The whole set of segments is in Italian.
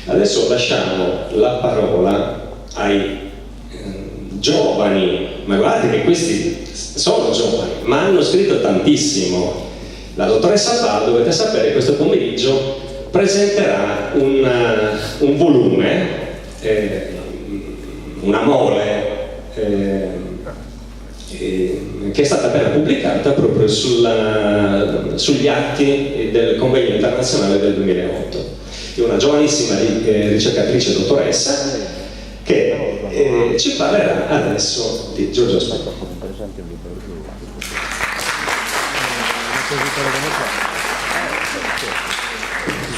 Adesso lasciamo la parola ai giovani, ma guardate che questi sono giovani, ma hanno scritto tantissimo. La dottoressa Bal, dovete sapere, questo pomeriggio presenterà un volume, una mole, che è stata appena pubblicata proprio sugli atti del convegno internazionale del 2008. È una giovanissima ricercatrice dottoressa che ci parlerà adesso di Giorgio Asproni.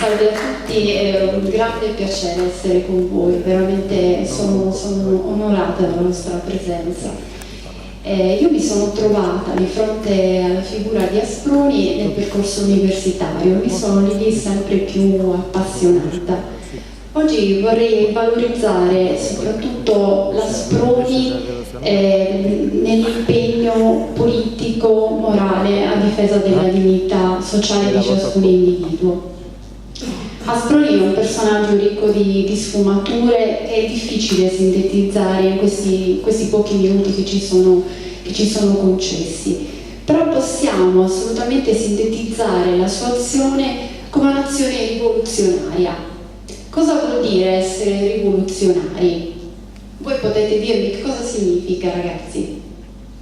Salve a tutti, è un grande piacere essere con voi, veramente sono onorata della vostra presenza. Io mi sono trovata di fronte alla figura di Asproni nel percorso universitario, mi sono lì sempre più appassionata. Oggi vorrei valorizzare soprattutto l'Asproni nell'impegno politico, morale a difesa della dignità sociale di ciascun individuo. Asproni è un personaggio ricco di sfumature che è difficile sintetizzare in questi pochi minuti che ci sono concessi, però possiamo assolutamente sintetizzare la sua azione come un'azione rivoluzionaria. Cosa vuol dire essere rivoluzionari? Voi potete dirmi che cosa significa, ragazzi?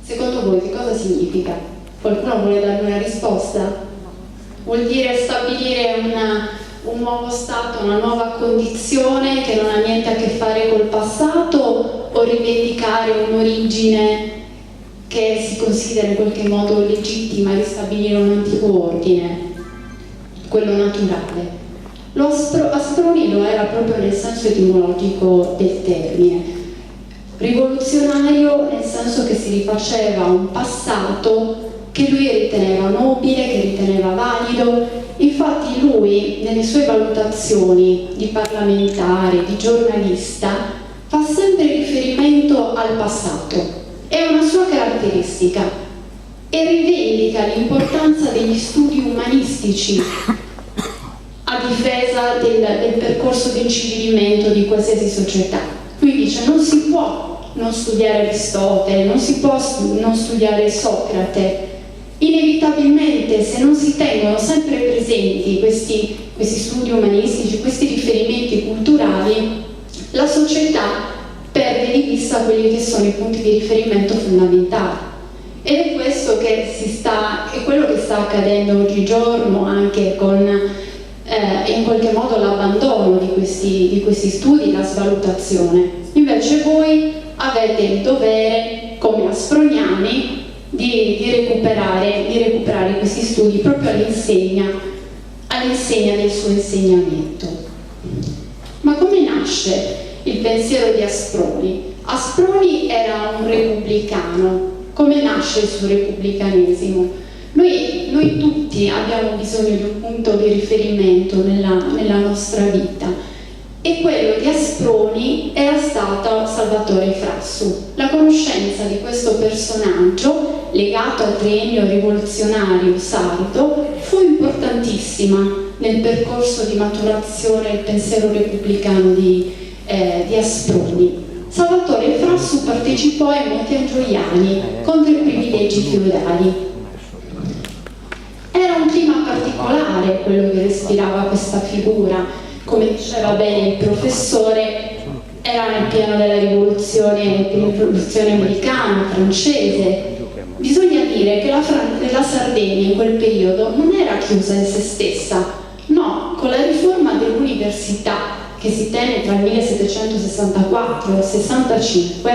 Secondo voi che cosa significa? Qualcuno vuole darmi una risposta? Vuol dire stabilire un nuovo stato, una nuova condizione che non ha niente a che fare col passato, o rivendicare un'origine che si considera in qualche modo legittima, ristabilire un antico ordine, quello naturale. Asproni lo era proprio nel senso etimologico del termine, rivoluzionario nel senso che si rifaceva a un passato che lui riteneva nobile, che riteneva valido. Infatti lui, nelle sue valutazioni di parlamentare, di giornalista, fa sempre riferimento al passato, è una sua caratteristica, e rivendica l'importanza degli studi umanistici a difesa del percorso di incivilimento di qualsiasi società. Lui dice: non si può non studiare Aristotele, non si può non studiare Socrate. Inevitabilmente, se non si tengono sempre presenti questi studi umanistici, questi riferimenti culturali, la società perde di vista quelli che sono i punti di riferimento fondamentali. Ed è questo che è quello che sta accadendo oggigiorno, anche con in qualche modo l'abbandono di questi studi, la svalutazione. Invece voi avete il dovere, come asproniani, di recuperare questi studi proprio all'insegna del suo insegnamento. Ma come nasce il pensiero di Asproni? Asproni era un repubblicano. Come nasce il suo repubblicanesimo? Noi tutti abbiamo bisogno di un punto di riferimento nella nostra vita, e quello di Asproni era stato Salvatore Frassu. La conoscenza di questo personaggio, legato al triennio rivoluzionario sardo, fu importantissima nel percorso di maturazione del pensiero repubblicano di Asproni. Salvatore Frassu partecipò ai moti angioiani contro i privilegi feudali. Era un clima particolare quello che respirava questa figura. Come diceva bene il professore, era nel pieno della rivoluzione americana, francese. Bisogna dire che la Sardegna in quel periodo non era chiusa in se stessa. No, con la riforma dell'università che si tenne tra il 1764 e il 65,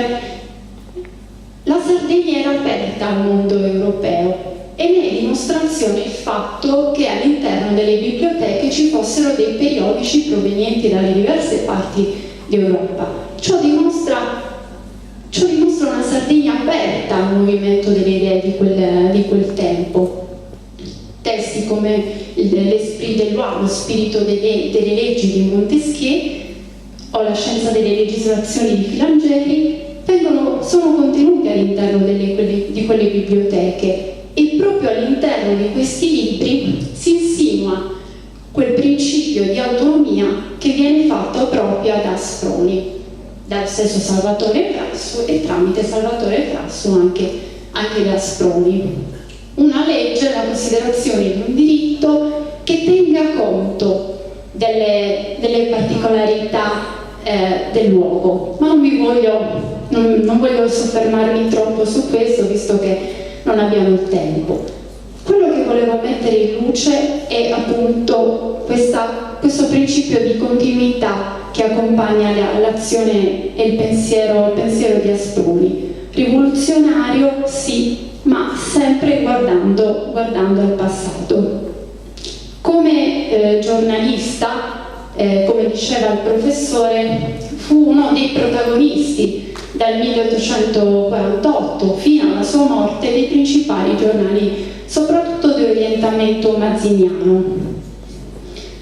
la Sardegna era aperta al mondo europeo. E ne è dimostrazione il fatto che all'interno delle biblioteche ci fossero dei periodici provenienti dalle diverse parti d'Europa. Ciò dimostra una Sardegna aperta al movimento delle idee di quel tempo. Testi come l'Esprit de loi, lo spirito delle leggi di Montesquieu, o la scienza delle legislazioni di Filangieri sono contenuti all'interno di quelle biblioteche. E proprio all'interno di questi libri si insinua quel principio di autonomia che viene fatta propria da Asproni, dallo stesso Salvatore Frasso e tramite Salvatore Frasso anche da Asproni. Una legge, la considerazione di un diritto che tenga conto delle particolarità del luogo, ma non voglio soffermarmi troppo su questo, visto che non abbiamo il tempo. Quello che volevo mettere in luce è appunto questo principio di continuità che accompagna l'azione e il pensiero di Asproni. Rivoluzionario, sì, ma sempre guardando al passato. Come giornalista, come diceva il professore, fu uno dei protagonisti dal 1848 fino alla sua morte dei principali giornali, soprattutto di orientamento mazziniano.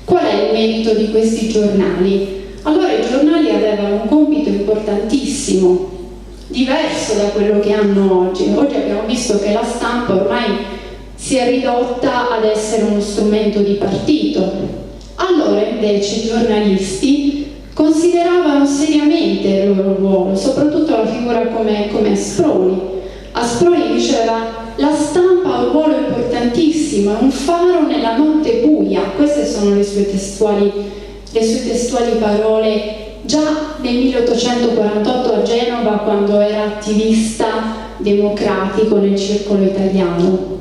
Qual è il merito di questi giornali? Allora, i giornali avevano un compito importantissimo, diverso da quello che hanno oggi. Oggi abbiamo visto che la stampa ormai si è ridotta ad essere uno strumento di partito. Allora invece i giornalisti consideravano seriamente il loro ruolo, soprattutto la figura come Asproni. Asproni diceva: la stampa ha un ruolo importantissimo, è un faro nella notte buia. Queste sono le sue testuali parole già nel 1848 a Genova, quando era attivista democratico nel circolo italiano.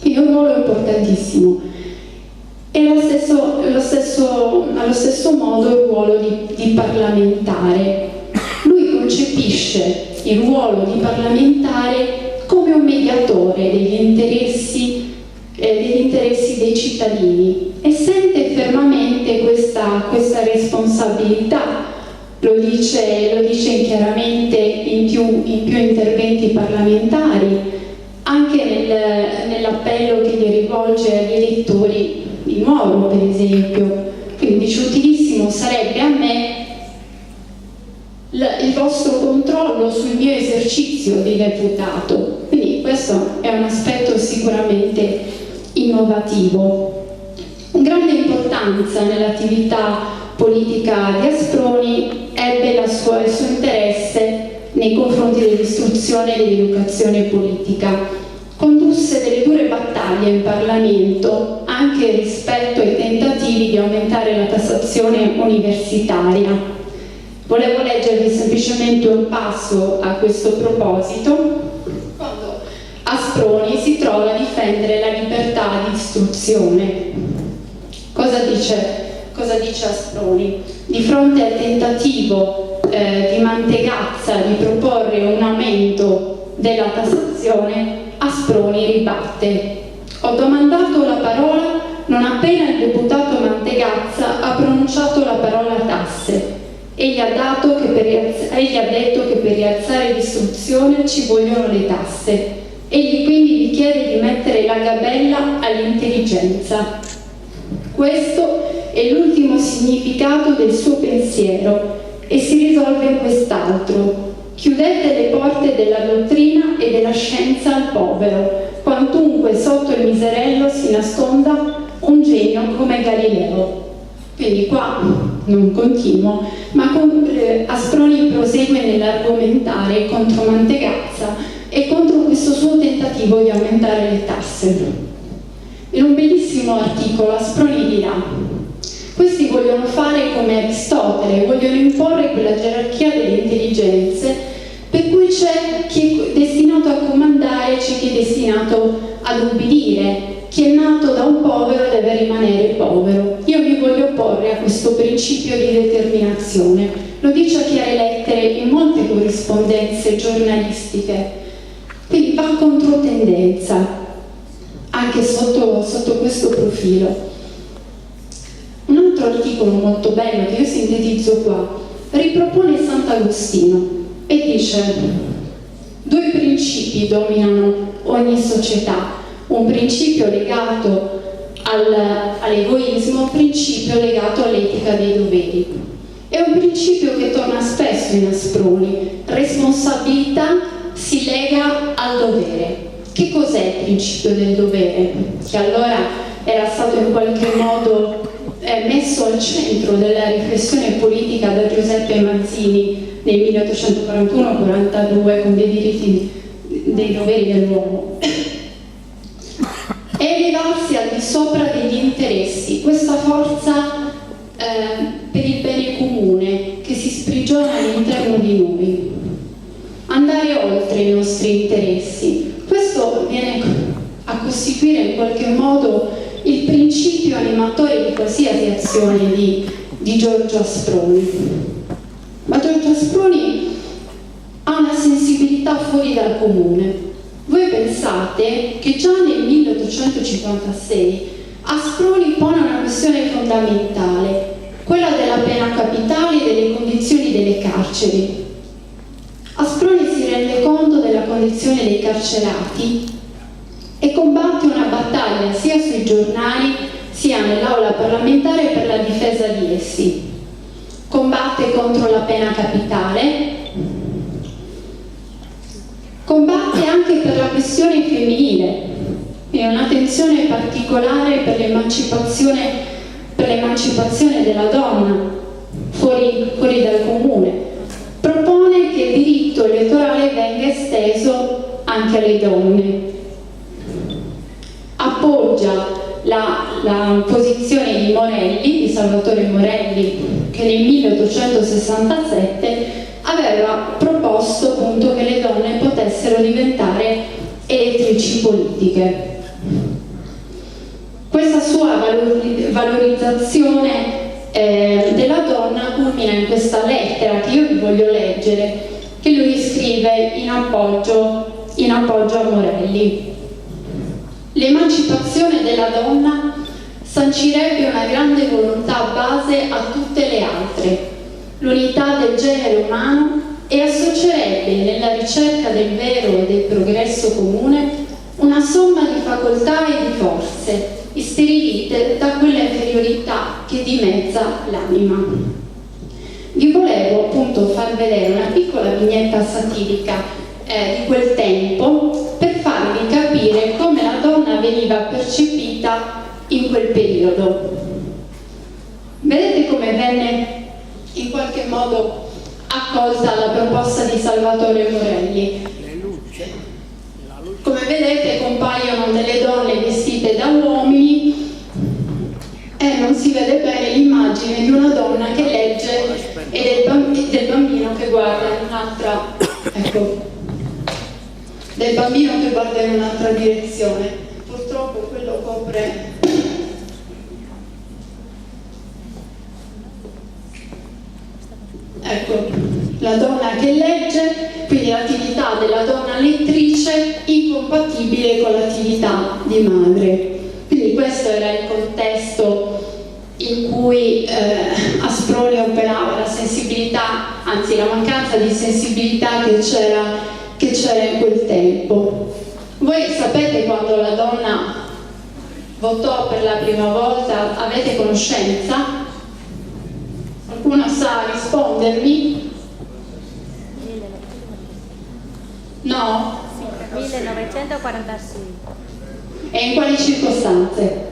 Quindi un ruolo importantissimo. E allo stesso modo il ruolo di parlamentare. Lui concepisce il ruolo di parlamentare come un mediatore degli interessi dei cittadini e sente fermamente questa responsabilità. Lo dice chiaramente in più interventi parlamentari, anche nell'appello che gli rivolge agli elettori di Nuoro, per esempio. Quindi dice: utilissimo sarebbe a me il vostro controllo sul mio esercizio di deputato. Quindi questo è un aspetto sicuramente innovativo. Grande importanza nell'attività politica di Asproni ebbe il suo interesse nei confronti dell'istruzione e dell'educazione politica. Condusse delle dure battaglie in Parlamento anche rispetto ai tentativi di aumentare la tassazione universitaria. Volevo leggervi semplicemente un passo a questo proposito, quando Asproni si trova a difendere la libertà di istruzione. Cosa dice Asproni? Di fronte al tentativo di Mantegazza di proporre un aumento della tassazione, Asproni ribatte: ho domandato la parola non appena il deputato Mantegazza ha pronunciato la parola tasse. Egli ha detto che per rialzare l'istruzione ci vogliono le tasse. Egli quindi vi chiede di mettere la gabella all'intelligenza. Questo è l'ultimo significato del suo pensiero e si risolve in quest'altro: chiudete le porte della dottrina e della scienza al povero, quantunque sotto il miserello si nasconda un genio come Galileo. Quindi qua non continuo, ma Asproni prosegue nell'argomentare contro Mantegazza e contro questo suo tentativo di aumentare le tasse. In un bellissimo articolo Asproni dirà: questi vogliono fare come Aristotele, vogliono imporre quella gerarchia delle intelligenze per cui c'è chi è destinato a comandare, c'è chi è destinato ad ubbidire. Chi è nato da un povero deve rimanere povero. Io mi voglio opporre a questo principio di determinazione. Lo dice a chiare lettere in molte corrispondenze giornalistiche. Quindi va contro tendenza, anche sotto questo profilo. Un altro articolo molto bello che io sintetizzo qua ripropone Sant'Agostino e dice: due principi dominano ogni società. Un principio legato all'egoismo, un principio legato all'etica dei doveri. È un principio che torna spesso in Asproni: responsabilità si lega al dovere. Che cos'è il principio del dovere? Che allora era stato in qualche modo messo al centro della nel 1841-42 con dei diritti, dei doveri dell'uomo. Elevarsi al di sopra degli interessi, questa forza per il bene comune che si sprigiona all'interno di noi, andare oltre i nostri interessi. Questo viene a costituire in qualche modo il principio animatore di qualsiasi azione di Giorgio Asproni. Ma Giorgio Asproni ha una sensibilità fuori dal comune. Voi pensate che già nel 1856 Asproni pone una questione fondamentale, quella della pena capitale e delle condizioni delle carceri. Asproni si rende conto della condizione dei carcerati e combatte una battaglia sia sui giornali sia nell'aula parlamentare per la difesa di essi. Combatte contro la pena capitale, combatte anche per la questione femminile e un'attenzione particolare per l'emancipazione della donna fuori dal comune. Propone che il diritto elettorale venga esteso anche alle donne. Appoggia la posizione di Morelli, di Salvatore Morelli, che nel 1867 aveva proposto appunto che le donne potessero diventare elettrici politiche. Questa sua valorizzazione della donna culmina in questa lettera che io vi voglio leggere, che lui scrive in appoggio a Morelli. L'emancipazione della donna sancirebbe una grande volontà base a tutte le altre, l'unità del genere umano, e associerebbe nella ricerca del vero e del progresso comune una somma di facoltà e di forze isterilite da quella inferiorità che dimezza l'anima. Vi volevo appunto far vedere una piccola vignetta satirica di quel tempo per farvi capire come la donna veniva percepita in quel periodo. Vedete come venne in qualche modo accolta la proposta di Salvatore Morelli. Come vedete compaiono delle donne vestite da uomini e non si vede bene l'immagine di una donna che legge e del bambino che guarda in un'altra, ecco, del bambino che guarda in un'altra direzione. Purtroppo quello copre. Ecco, la donna che legge, quindi l'attività della donna lettrice incompatibile con l'attività di madre. Quindi questo era il contesto in cui Asproni operava, la sensibilità, anzi la mancanza di sensibilità che c'era in quel tempo. Voi sapete quando la donna votò per la prima volta? Avete conoscenza? Qualcuno sa rispondermi? No? 1946. E in quali circostanze?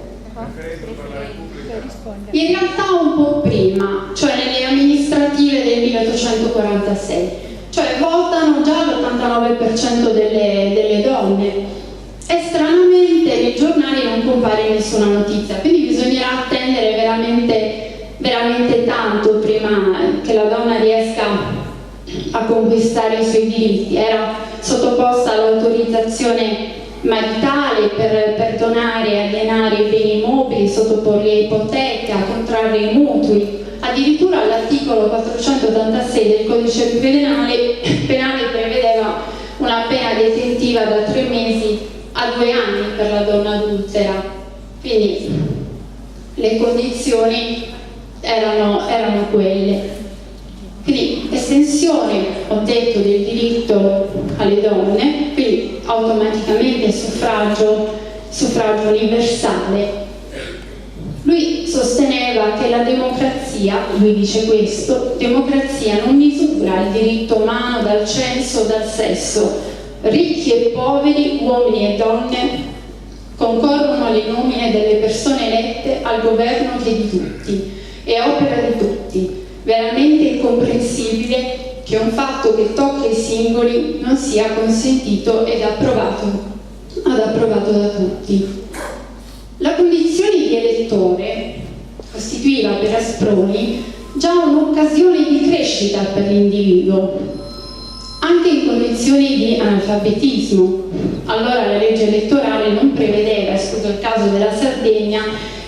In realtà un po' prima, cioè nelle amministrative del 1846. Cioè votano già l'89% delle donne. E stranamente nei giornali non compare nessuna notizia, quindi bisognerà attendere veramente tanto prima che la donna riesca a conquistare i suoi diritti. Era sottoposta all'autorizzazione maritale per donare e alienare i beni mobili, sottoporli a ipoteca, contrarre i mutui. Addirittura l'articolo 486 del codice penale prevedeva una pena detentiva da 3 mesi a 2 anni per la donna adultera. Quindi le condizioni erano quelle. Quindi estensione, ho detto, del diritto alle donne, quindi automaticamente suffragio universale. Lui sosteneva che la democrazia, lui dice questo, democrazia non misura il diritto umano dal censo, dal sesso. Ricchi e poveri, uomini e donne, concorrono alle nomine delle persone elette al governo che è di tutti, è opera di tutti. Veramente incomprensibile che che un fatto che tocca i singoli non sia consentito ed approvato da tutti. La condizione di elettore costituiva per Asproni già un'occasione di crescita per l'individuo, anche in condizioni di analfabetismo. Allora la legge elettorale non prevedeva, escluso il caso della Sardegna,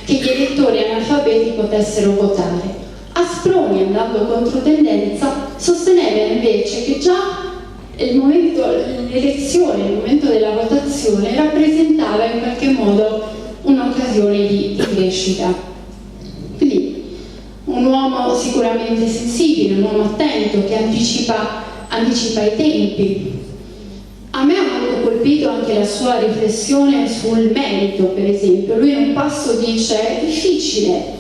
che gli elettori analfabeti potessero votare. Asproni, andando contro tendenza, sosteneva invece che già l'elezione, il momento della votazione, rappresentava in qualche modo un'occasione di crescita. Quindi un uomo sicuramente sensibile, un uomo attento, che anticipa i tempi. A me ha molto colpito anche la sua riflessione sul merito, per esempio. Lui in un passo dice: è difficile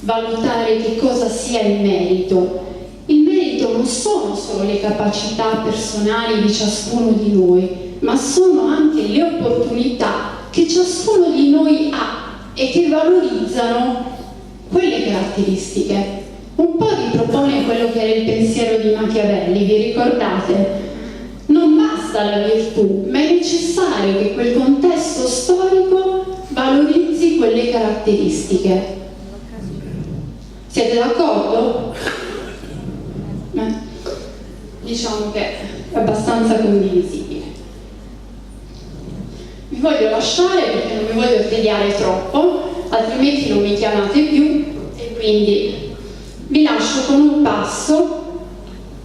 valutare che cosa sia il merito. Il merito non sono solo le capacità personali di ciascuno di noi, ma sono anche le opportunità che ciascuno di noi ha e che valorizzano quelle caratteristiche. Un po' ripropone quello che era il pensiero di Machiavelli, vi ricordate? Non basta la virtù, ma è necessario che quel contesto storico valorizzi quelle caratteristiche. Siete d'accordo? Diciamo che è abbastanza condivisibile. Vi voglio lasciare perché non vi voglio tediare troppo, altrimenti non mi chiamate più, e quindi vi lascio con un passo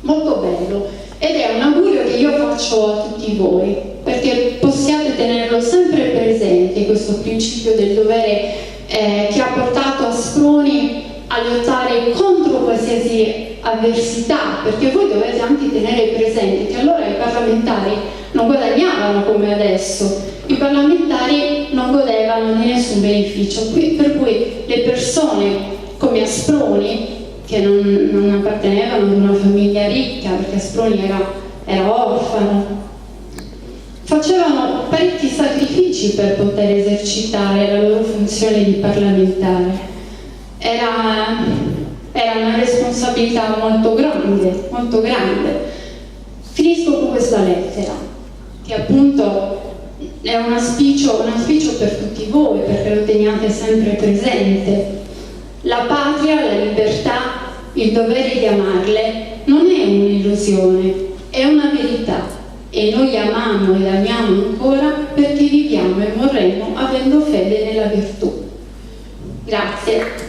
molto bello, ed è un augurio che io faccio a tutti voi, perché possiate tenerlo sempre presente, questo principio del dovere che ha portato Asproni a lottare contro qualsiasi avversità, perché voi dovete anche tenere presente che allora i parlamentari non guadagnavano come adesso, i parlamentari non godevano di nessun beneficio, per cui le persone come Asproni, che non appartenevano ad una famiglia ricca, perché Asproni era orfano, facevano parecchi sacrifici per poter esercitare la loro funzione di parlamentare. Era una responsabilità molto grande, molto grande. Finisco con questa lettera, che appunto è un auspicio per tutti voi, perché lo teniate sempre presente. La patria, la libertà, il dovere di amarle non è un'illusione, è una verità, e noi amiamo ed amiamo ancora perché viviamo e morremo avendo fede nella virtù. Grazie.